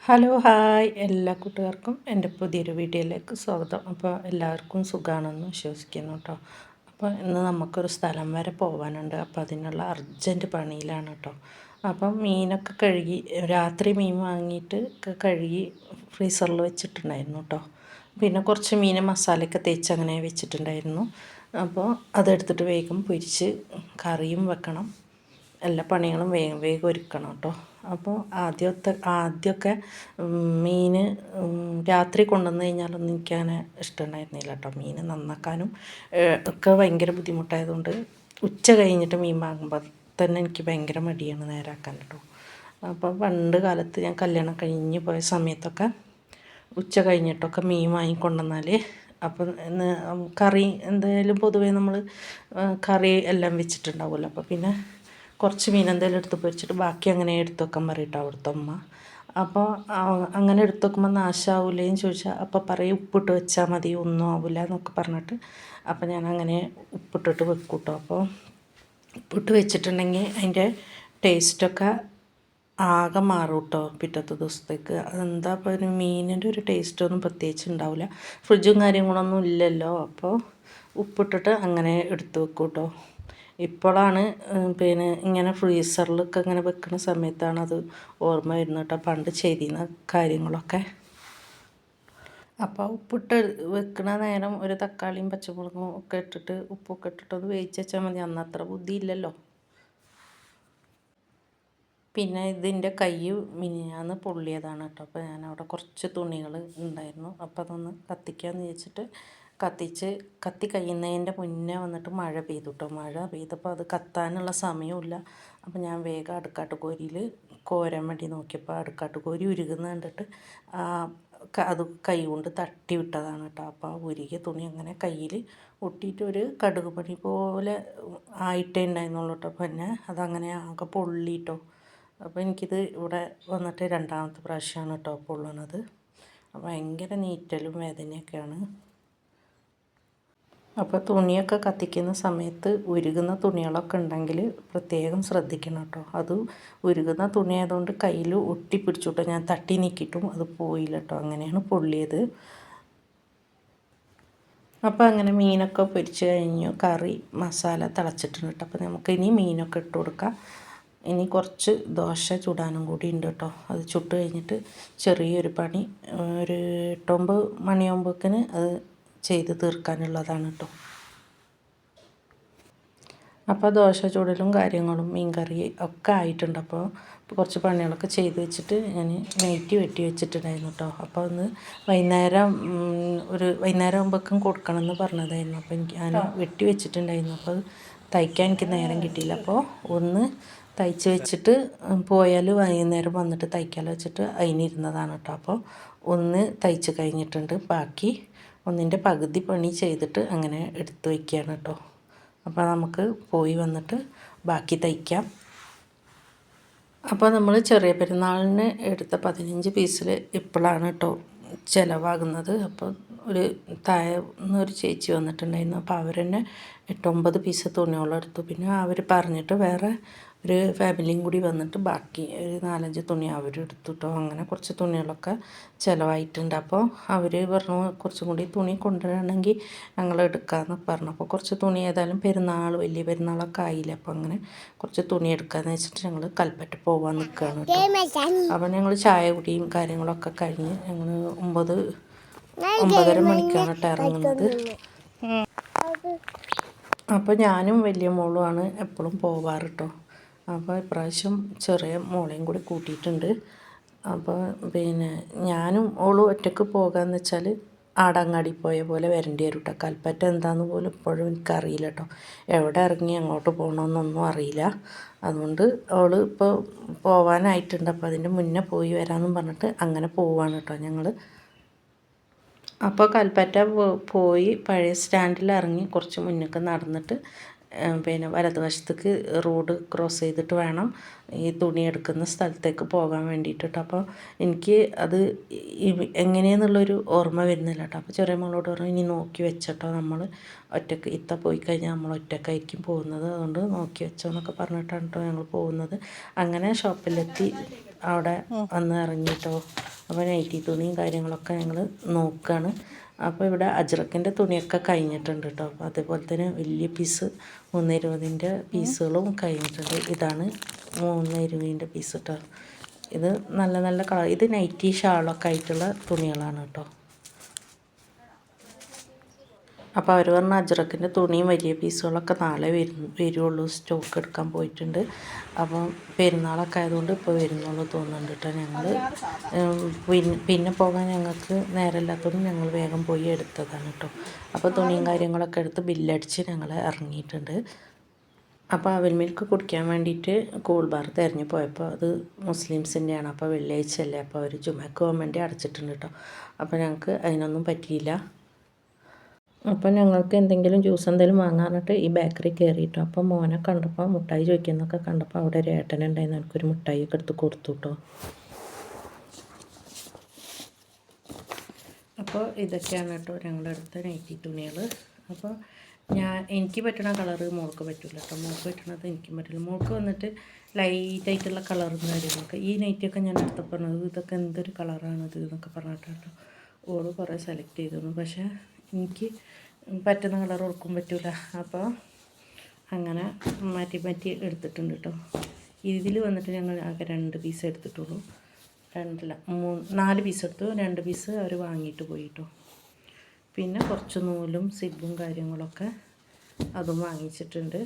Hello hi എല്ലാ കൂട്ടുകാർക്കും എൻ്റെ പുതിയൊരു വീഡിയോയിലേക്ക് സ്വാഗതം. അപ്പോൾ എല്ലാവർക്കും സുഖമാണെന്ന് വിശ്വസിക്കുന്നു കേട്ടോ. അപ്പോൾ ഇന്ന് നമുക്കൊരു സ്ഥലം വരെ പോകാനുണ്ട്. അപ്പോൾ അതിനുള്ള അർജൻറ്റ് പണിയിലാണ് കേട്ടോ. അപ്പം മീനൊക്കെ കഴുകി രാത്രി മീൻ വാങ്ങിയിട്ട് കഴുകി ഫ്രീസറിൽ വെച്ചിട്ടുണ്ടായിരുന്നു കേട്ടോ. പിന്നെ കുറച്ച് മീൻ മസാലയൊക്കെ തേച്ച് അങ്ങനെ വെച്ചിട്ടുണ്ടായിരുന്നു. അപ്പോൾ അതെടുത്തിട്ട് വേഗം പൊരിച്ച് കറിയും വെക്കണം. എല്ലാ പണികളും വേഗം വേഗം ഒരുക്കണം കേട്ടോ. അപ്പോൾ ആദ്യമൊക്കെ മീൻ രാത്രി കൊണ്ടുവന്ന് കഴിഞ്ഞാലൊന്നും എനിക്കങ്ങനെ ഇഷ്ടമുണ്ടായിരുന്നില്ല കേട്ടോ. മീൻ നന്നാക്കാനും ഒക്കെ ഭയങ്കര ബുദ്ധിമുട്ടായതുകൊണ്ട് ഉച്ച കഴിഞ്ഞിട്ട് മീൻ വാങ്ങുമ്പോൾ തന്നെ എനിക്ക് ഭയങ്കര മടിയാണ് നേരാക്കാൻ കേട്ടോ. അപ്പോൾ പണ്ട് കാലത്ത് ഞാൻ കല്യാണം കഴിഞ്ഞ് പോയ സമയത്തൊക്കെ ഉച്ച കഴിഞ്ഞിട്ടൊക്കെ മീൻ വാങ്ങിക്കൊണ്ടുവന്നാൽ അപ്പം കറി എന്തായാലും പൊതുവേ നമ്മൾ കറി എല്ലാം വെച്ചിട്ടുണ്ടാവുമല്ലോ. അപ്പോൾ പിന്നെ കുറച്ച് മീൻ എന്തെങ്കിലും എടുത്ത് പൊരിച്ചിട്ട് ബാക്കി അങ്ങനെ എടുത്ത് വെക്കാൻ പറയട്ടോ അവിടുത്തെ അമ്മ. അപ്പോൾ അങ്ങനെ എടുത്ത് വെക്കുമ്പോൾ നാശമാവില്ലേന്ന് ചോദിച്ചാൽ അപ്പോൾ പറയും ഉപ്പിട്ട് വെച്ചാൽ മതി, ഒന്നും ആവില്ല എന്നൊക്കെ പറഞ്ഞിട്ട് അപ്പോൾ ഞാൻ അങ്ങനെ ഉപ്പിട്ടിട്ട് വെക്കും കേട്ടോ. അപ്പോൾ ഉപ്പിട്ട് വെച്ചിട്ടുണ്ടെങ്കിൽ അതിൻ്റെ ടേസ്റ്റൊക്കെ ആകെ മാറും കേട്ടോ പിറ്റത്തെ ദിവസത്തേക്ക്. അതെന്താ ഇപ്പോൾ ഒരു മീനിൻ്റെ ഒരു ടേസ്റ്റൊന്നും പ്രത്യേകിച്ച് ഉണ്ടാവില്ല. ഫ്രിഡ്ജും കാര്യങ്ങളൊന്നും ഇല്ലല്ലോ. അപ്പോൾ ഉപ്പിട്ടിട്ട് അങ്ങനെ എടുത്ത് വെക്കും കേട്ടോ. ഇപ്പോഴാണ് പിന്നെ ഇങ്ങനെ ഫ്രീസറിലൊക്കെ ഇങ്ങനെ വെക്കുന്ന സമയത്താണ് അത് ഓർമ്മ വരുന്നത് കേട്ടോ, പണ്ട് ചെയ്തിരുന്ന കാര്യങ്ങളൊക്കെ. അപ്പോൾ ഉപ്പിട്ട് വെക്കുന്ന നേരം ഒരു തക്കാളിയും പച്ചമുളകും ഒക്കെ ഇട്ടിട്ട് ഉപ്പൊക്കെ ഇട്ടിട്ട് അത് വേവിച്ച് വെച്ചാൽ മതി. അന്ന് അത്ര ബുദ്ധിയില്ലല്ലോ. പിന്നെ ഇതിൻ്റെ കൈ മിനിഞ്ഞാന്ന് പൊള്ളിയതാണ് കേട്ടോ. അപ്പോൾ ഞാനവിടെ കുറച്ച് തുണികൾ ഉണ്ടായിരുന്നു. അപ്പോൾ അതൊന്ന് കത്തിക്കാമെന്ന് വെച്ചിട്ട് കത്തി കഴിയുന്നതിൻ്റെ മുന്നേ വന്നിട്ട് മഴ പെയ്തു കേട്ടോ. മഴ പെയ്തപ്പോൾ അത് കത്താനുള്ള സമയമില്ല. അപ്പോൾ ഞാൻ വേഗം അടുക്കാട്ടുകോരിയിൽ കോരാൻ വേണ്ടി നോക്കിയപ്പോൾ അടുക്കാട്ടുകോരി ഉരുകുന്ന കണ്ടിട്ട് അത് കൈ കൊണ്ട് തട്ടി വിട്ടതാണ് കേട്ടോ. അപ്പോൾ ആ ഉരുകിയ തുണി അങ്ങനെ കയ്യിൽ ഒട്ടിയിട്ട് ഒരു കടുക് പണി പോലെ ആയിട്ടേ ഉണ്ടായിരുന്നുള്ളൂ കേട്ടോ. പിന്നെ അതങ്ങനെ ആകെ പൊള്ളിയിട്ടോ. അപ്പോൾ എനിക്കിത് ഇവിടെ വന്നിട്ട് രണ്ടാമത്തെ പ്രാവശ്യമാണ് കേട്ടോ പൊള്ളണത്. ഭയങ്കര നീറ്റലും വേദനയൊക്കെയാണ്. അപ്പോൾ തുണിയൊക്കെ കത്തിക്കുന്ന സമയത്ത് ഉരുകുന്ന തുണികളൊക്കെ ഉണ്ടെങ്കിൽ പ്രത്യേകം ശ്രദ്ധിക്കണം കേട്ടോ. അത് ഉരുകുന്ന തുണി ആയതുകൊണ്ട് കയ്യിൽ ഒട്ടിപ്പിടിച്ചു കേട്ടോ. ഞാൻ തട്ടി നീക്കിയിട്ടും അത് പോയില്ല കേട്ടോ. അങ്ങനെയാണ് പൊള്ളിയത്. അപ്പോൾ അങ്ങനെ മീനൊക്കെ പൊരിച്ച് കഴിഞ്ഞു. കറി മസാല തിളച്ചിട്ടുണ്ട് കേട്ടോ. അപ്പോൾ നമുക്ക് ഇനി മീനൊക്കെ ഇട്ട് കൊടുക്കാം. ഇനി കുറച്ച് ദോശ ചുടാനും കൂടി ഉണ്ട് കേട്ടോ. അത് ചുട്ട് കഴിഞ്ഞിട്ട് ചെറിയൊരു പണി ഒരു 8-9 മണിയാകുമ്പോഴേക്കിന് അത് ചെയ്ത് തീർക്കാനുള്ളതാണ് കേട്ടോ. അപ്പോൾ ദോശ ചുടലും കാര്യങ്ങളും മീൻ കറി ഒക്കെ ആയിട്ടുണ്ട്. അപ്പോൾ കുറച്ച് പണികളൊക്കെ ചെയ്ത് വെച്ചിട്ട് ഞാൻ നെയ്റ്റി വെട്ടി വെച്ചിട്ടുണ്ടായിരുന്നു കേട്ടോ. അപ്പോൾ ഒന്ന് വൈകുന്നേരം ആകുമ്പോഴേക്കും കൊടുക്കണം എന്ന് പറഞ്ഞതായിരുന്നു. അപ്പോൾ ഞാൻ വെട്ടി വെച്ചിട്ടുണ്ടായിരുന്നു. അപ്പോൾ തയ്ക്കാൻ എനിക്ക് നേരം കിട്ടിയില്ല. അപ്പോൾ ഒന്ന് തയ്ച്ച് വെച്ചിട്ട് പോയാൽ വൈകുന്നേരം വന്നിട്ട് തയ്ക്കാലോ വെച്ചിട്ട് അതിനിരുന്നതാണ് കേട്ടോ. അപ്പോൾ ഒന്ന് തയ്ച്ച് കഴിഞ്ഞിട്ടുണ്ട്. ബാക്കി ഒന്നിൻ്റെ പകുതി പണി ചെയ്തിട്ട് അങ്ങനെ എടുത്ത് വയ്ക്കുകയാണ് കേട്ടോ. അപ്പോൾ നമുക്ക് പോയി വന്നിട്ട് ബാക്കി തയ്ക്കാം. അപ്പോൾ നമ്മൾ ചെറിയ പെരുന്നാളിന് എടുത്ത 15 പീസിൽ ഇപ്പോഴാണ് കേട്ടോ ചിലവാകുന്നത്. അപ്പോൾ ഒരു താഴെന്നൊരു ചേച്ചി വന്നിട്ടുണ്ടായിരുന്നു. അപ്പോൾ അവർ തന്നെ 8-9 പീസ് തുണിയോളം എടുത്തു. പിന്നെ അവർ പറഞ്ഞിട്ട് വേറെ ഒരു ഫാമിലിയും കൂടി വന്നിട്ട് ബാക്കി ഒരു 4-5 തുണി അവരെടുത്തു കേട്ടോ. അങ്ങനെ കുറച്ച് തുണികളൊക്കെ ചിലവായിട്ടുണ്ട്. അപ്പോൾ അവർ പറഞ്ഞു കുറച്ചും കൂടി തുണി കൊണ്ടുവരണമെങ്കിൽ ഞങ്ങൾ എടുക്കാമെന്ന് പറഞ്ഞു. അപ്പോൾ കുറച്ച് തുണി ഏതായാലും വലിയ പെരുന്നാളൊക്കെ ആയില്ല. അപ്പോൾ അങ്ങനെ കുറച്ച് തുണി എടുക്കാമെന്ന് വെച്ചിട്ട് ഞങ്ങൾ കൽപ്പറ്റ പോകാൻ നിൽക്കുകയാണ് കേട്ടോ. അപ്പോൾ ഞങ്ങൾ ചായ കുടിയും കാര്യങ്ങളൊക്കെ കഴിഞ്ഞ് ഞങ്ങൾ 9-9:30 മണിക്കാണ് കേട്ടോ ഇറങ്ങുന്നത്. അപ്പോൾ ഞാനും വലിയ മോളുമാണ് എപ്പോഴും പോവാറ് കേട്ടോ. അപ്പോൾ ഇപ്രാവശ്യം ചെറിയ മോളെയും കൂടി കൂട്ടിയിട്ടുണ്ട്. അപ്പോൾ പിന്നെ ഞാനും ഓളും ഒറ്റയ്ക്ക് പോകാമെന്ന് വെച്ചാൽ ആടങ്ങാടി പോയ പോലെ വരേണ്ടി വരും കേട്ടോ. കൽപ്പറ്റ എന്താണെന്ന് പോലും ഇപ്പോഴും എനിക്കറിയില്ല കേട്ടോ. എവിടെ ഇറങ്ങി അങ്ങോട്ട് പോകണമെന്നൊന്നും അറിയില്ല. അതുകൊണ്ട് അവൾ ഇപ്പോൾ പോകാനായിട്ടുണ്ട്. അപ്പോൾ അതിൻ്റെ മുന്നേ പോയി വരാമെന്നും പറഞ്ഞിട്ട് അങ്ങനെ പോവുകയാണ് കേട്ടോ ഞങ്ങൾ. അപ്പോൾ കൽപ്പറ്റ പോയി പഴയ സ്റ്റാൻഡിൽ ഇറങ്ങി കുറച്ച് മുന്നേക്ക് നടന്നിട്ട് പിന്നെ വലതുവശത്തേക്ക് റോഡ് ക്രോസ് ചെയ്തിട്ട് വേണം ഈ തുണി എടുക്കുന്ന സ്ഥലത്തേക്ക് പോകാൻ വേണ്ടിയിട്ട്. അപ്പോൾ എനിക്ക് അത് എങ്ങനെയാണെന്നുള്ളൊരു ഓർമ്മ വരുന്നില്ല കേട്ടോ. അപ്പോൾ ചെറിയ മോളോട് പറഞ്ഞു ഇനി നോക്കി വെച്ചോട്ടോ, നമ്മൾ ഒറ്റയ്ക്ക് പോയി കഴിഞ്ഞാൽ നമ്മൾ ഒറ്റയ്ക്കായിരിക്കും പോകുന്നത്, അതുകൊണ്ട് നോക്കി വെച്ചോ എന്നൊക്കെ പറഞ്ഞിട്ടാണ് കേട്ടോ ഞങ്ങൾ പോകുന്നത്. അങ്ങനെ ഷോപ്പിലെത്തി അവിടെ വന്ന് ഇറങ്ങിയിട്ടോ. അപ്പോൾ നൈറ്റി തുണിയും കാര്യങ്ങളൊക്കെ ഞങ്ങൾ നോക്കുകയാണ്. അപ്പോൾ ഇവിടെ അജ്രക്കിൻ്റെ തുണിയൊക്കെ കഴിഞ്ഞിട്ടുണ്ട് കേട്ടോ. അപ്പോൾ അതേപോലെ തന്നെ വലിയ പീസ് 320ൻ്റെ പീസുകളും കഴിഞ്ഞിട്ടുണ്ട്. ഇതാണ് 320ൻ്റെ പീസ് കേട്ടോ. ഇത് നല്ല നല്ല കളർ, ഇത് നൈറ്റി ഷാളൊക്കെ ആയിട്ടുള്ള തുണികളാണ് കേട്ടോ. അപ്പോൾ അവർ പറഞ്ഞ അജ്രക്കിൻ്റെ തുണിയും വലിയ പീസുകളൊക്കെ നാളെ വരുള്ളൂ, സ്റ്റോക്ക് എടുക്കാൻ പോയിട്ടുണ്ട്. അപ്പം പെരുന്നാളൊക്കെ ആയതുകൊണ്ട് ഇപ്പോൾ വരുന്നുള്ളൂ തോന്നുന്നുണ്ട് കേട്ടോ. ഞങ്ങൾ പിന്നെ പോകാൻ ഞങ്ങൾക്ക് നേരമില്ലാത്തതുകൊണ്ട് ഞങ്ങൾ വേഗം പോയി എടുത്തതാണ് കേട്ടോ. അപ്പോൾ തുണിയും കാര്യങ്ങളൊക്കെ എടുത്ത് ബില്ലടിച്ച് ഞങ്ങൾ ഇറങ്ങിയിട്ടുണ്ട്. അപ്പോൾ അവൽ മിൽക്ക് കുടിക്കാൻ വേണ്ടിയിട്ട് കൂൾ ബാർ തിരഞ്ഞു പോയപ്പോൾ അത് മുസ്ലിംസിൻ്റെയാണ്. അപ്പോൾ വെള്ളിയാഴ്ച അല്ലേ, അപ്പോൾ അവർ ജുമയ്ക്ക് പോകാൻ വേണ്ടി അടച്ചിട്ടുണ്ട് കേട്ടോ. അപ്പോൾ ഞങ്ങൾക്ക് അതിനൊന്നും പറ്റിയില്ല. അപ്പം ഞങ്ങൾക്ക് എന്തെങ്കിലും ജ്യൂസ് എന്തെങ്കിലും വാങ്ങാനിട്ട് ഈ ബേക്കറി കയറിയിട്ടോ. അപ്പോൾ മോനെ കണ്ടപ്പോൾ മുട്ടായി ചോദിക്കുന്നൊക്കെ കണ്ടപ്പോൾ അവിടെ ഒരു ഏട്ടനുണ്ടായിരുന്നു, എനിക്കൊരു മുട്ടായിയൊക്കെ എടുത്ത് കൊടുത്തു കേട്ടോ. അപ്പോൾ ഇതൊക്കെയാണ് കേട്ടോ ഞങ്ങളുടെ അടുത്ത നൈറ്റി തുണികൾ. അപ്പോൾ എനിക്ക് പറ്റുന്ന കളറ് മോൾക്ക് പറ്റില്ല കേട്ടോ. മോൾക്ക് പറ്റണത് എനിക്കും പറ്റില്ല. മോൾക്ക് വന്നിട്ട് ലൈറ്റായിട്ടുള്ള കളറും കാര്യങ്ങളൊക്കെ. ഈ നൈറ്റിയൊക്കെ ഞാൻ എടുത്ത് പറഞ്ഞത് ഇതൊക്കെ എന്തൊരു കളറാണിത് എന്നൊക്കെ പറഞ്ഞിട്ടോ. ഓള് കുറേ സെലക്ട് ചെയ്തിരുന്നു, പക്ഷേ എനിക്ക് പറ്റുന്ന കളർ ഓൾക്കും പറ്റില്ല. അപ്പോൾ അങ്ങനെ മാറ്റി മാറ്റി എടുത്തിട്ടുണ്ട് കേട്ടോ. ഇതിൽ വന്നിട്ട് ഞങ്ങൾ ആകെ 2 പീസ് എടുത്തിട്ടുള്ളൂ. 4 പീസ് എടുത്തു. 2 പീസ് അവർ വാങ്ങിയിട്ട് പോയി കേട്ടോ. പിന്നെ കുറച്ച് നൂലും സിബും കാര്യങ്ങളൊക്കെ അതും വാങ്ങിച്ചിട്ടുണ്ട്.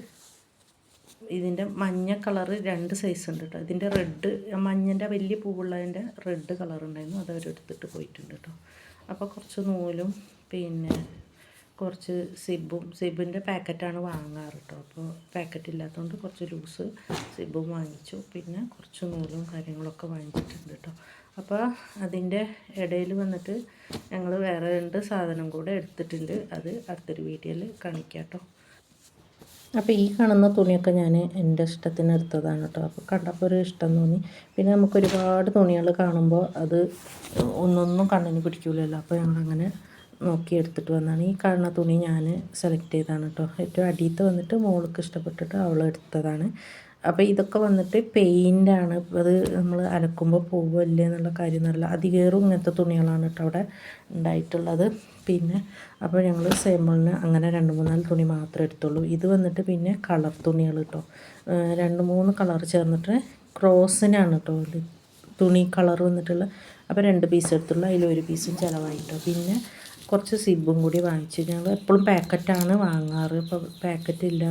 ഇതിൻ്റെ മഞ്ഞ കളറ് 2 സൈസ് ഉണ്ട് കേട്ടോ. ഇതിൻ്റെ റെഡ്, മഞ്ഞൻ്റെ വലിയ പൂവുള്ളതിൻ്റെ റെഡ് കളർ ഉണ്ടായിരുന്നു, അതവരെടുത്തിട്ട് പോയിട്ടുണ്ട് കേട്ടോ. അപ്പോൾ കുറച്ച് നൂലും പിന്നെ കുറച്ച് സിബിൻ്റെ പാക്കറ്റാണ് വാങ്ങാറ് കേട്ടോ. അപ്പോൾ പാക്കറ്റ് ഇല്ലാത്തതുകൊണ്ട് കുറച്ച് ലൂസ് സിബും വാങ്ങിച്ചു. പിന്നെ കുറച്ച് നൂലും കാര്യങ്ങളൊക്കെ വാങ്ങിച്ചിട്ടുണ്ട് കേട്ടോ. അപ്പോൾ അതിൻ്റെ ഇടയിൽ വന്നിട്ട് ഞങ്ങൾ വേറെ 2 സാധനം കൂടെ എടുത്തിട്ടുണ്ട്. അത് അടുത്തൊരു വീഡിയോയിൽ കാണിക്കാം കേട്ടോ. അപ്പോൾ ഈ കാണുന്ന തുണിയൊക്കെ ഞാൻ എൻ്റെ ഇഷ്ടത്തിന് എടുത്തതാണ് കേട്ടോ. അപ്പോൾ കണ്ടപ്പോൾ ഒരു ഇഷ്ടം തോന്നി. പിന്നെ നമുക്ക് ഒരുപാട് തുണികൾ കാണുമ്പോൾ അത് ഒന്നൊന്നും കണ്ണിന് പിടിക്കില്ലല്ലോ. അപ്പോൾ ഞങ്ങളങ്ങനെ നോക്കി എടുത്തിട്ട് വന്നാണ്. ഈ കാണുന്ന തുണി ഞാൻ സെലക്ട് ചെയ്തതാണ് കേട്ടോ. ഏറ്റവും അടിയത്ത് വന്നിട്ട് മോൾക്ക് ഇഷ്ടപ്പെട്ടിട്ട് അവൾ എടുത്തതാണ്. അപ്പോൾ ഇതൊക്കെ വന്നിട്ട് പെയിൻ്റാണ്. അത് നമ്മൾ അലക്കുമ്പോൾ പോവില്ലേ എന്നുള്ള കാര്യം നല്ല അധികേറും ഇങ്ങനത്തെ തുണികളാണ് കേട്ടോ അവിടെ ഉണ്ടായിട്ടുള്ളത്. പിന്നെ അപ്പോൾ ഞങ്ങൾ സേമോളിന് അങ്ങനെ 2-3 തുണി മാത്രമേ എടുത്തുള്ളൂ. ഇത് വന്നിട്ട് പിന്നെ കളർ തുണികൾ കേട്ടോ. 2-3 കളർ ചേർന്നിട്ട് ക്രോസിനാണ് കേട്ടോ തുണി കളർ വന്നിട്ടുള്ള. അപ്പോൾ 2 പീസ് എടുത്തുള്ളൂ, അതിൽ 1 പീസും ചിലവായിട്ടോ. പിന്നെ കുറച്ച് സിബും കൂടി വാങ്ങിച്ചു. ഞങ്ങൾ എപ്പോഴും പാക്കറ്റാണ് വാങ്ങാറ്. ഇപ്പോൾ പാക്കറ്റില്ല,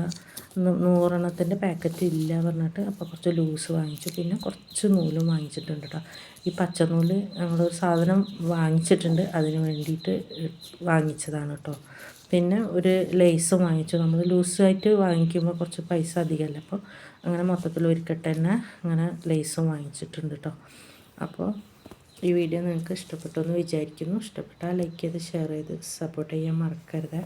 100 പാക്കറ്റ് ഇല്ല പറഞ്ഞിട്ട് അപ്പോൾ കുറച്ച് ലൂസ് വാങ്ങിച്ചു. പിന്നെ കുറച്ച് നൂലും വാങ്ങിച്ചിട്ടുണ്ട് കേട്ടോ. ഈ പച്ചനൂല് ഞങ്ങളൊരു സാധനം വാങ്ങിച്ചിട്ടുണ്ട്, അതിന് വേണ്ടിയിട്ട് വാങ്ങിച്ചതാണ് കേട്ടോ. പിന്നെ ഒരു ലേസും വാങ്ങിച്ചു. നമ്മൾ ലൂസായിട്ട് വാങ്ങിക്കുമ്പോൾ കുറച്ച് പൈസ അധികമല്ല, അപ്പോൾ അങ്ങനെ മൊത്തത്തിൽ ഒരിക്കട്ടെ തന്നെ അങ്ങനെ ലേസും വാങ്ങിച്ചിട്ടുണ്ട് കേട്ടോ. അപ്പോൾ ഈ വീഡിയോ നിങ്ങൾക്ക് ഇഷ്ടപ്പെട്ടു എന്ന് വിചാരിക്കുന്നു. ഇഷ്ടപ്പെട്ടാൽ ലൈക്ക് ചെയ്ത് ഷെയർ ചെയ്ത് സപ്പോർട്ട് ചെയ്യാൻ മറക്കരുത്.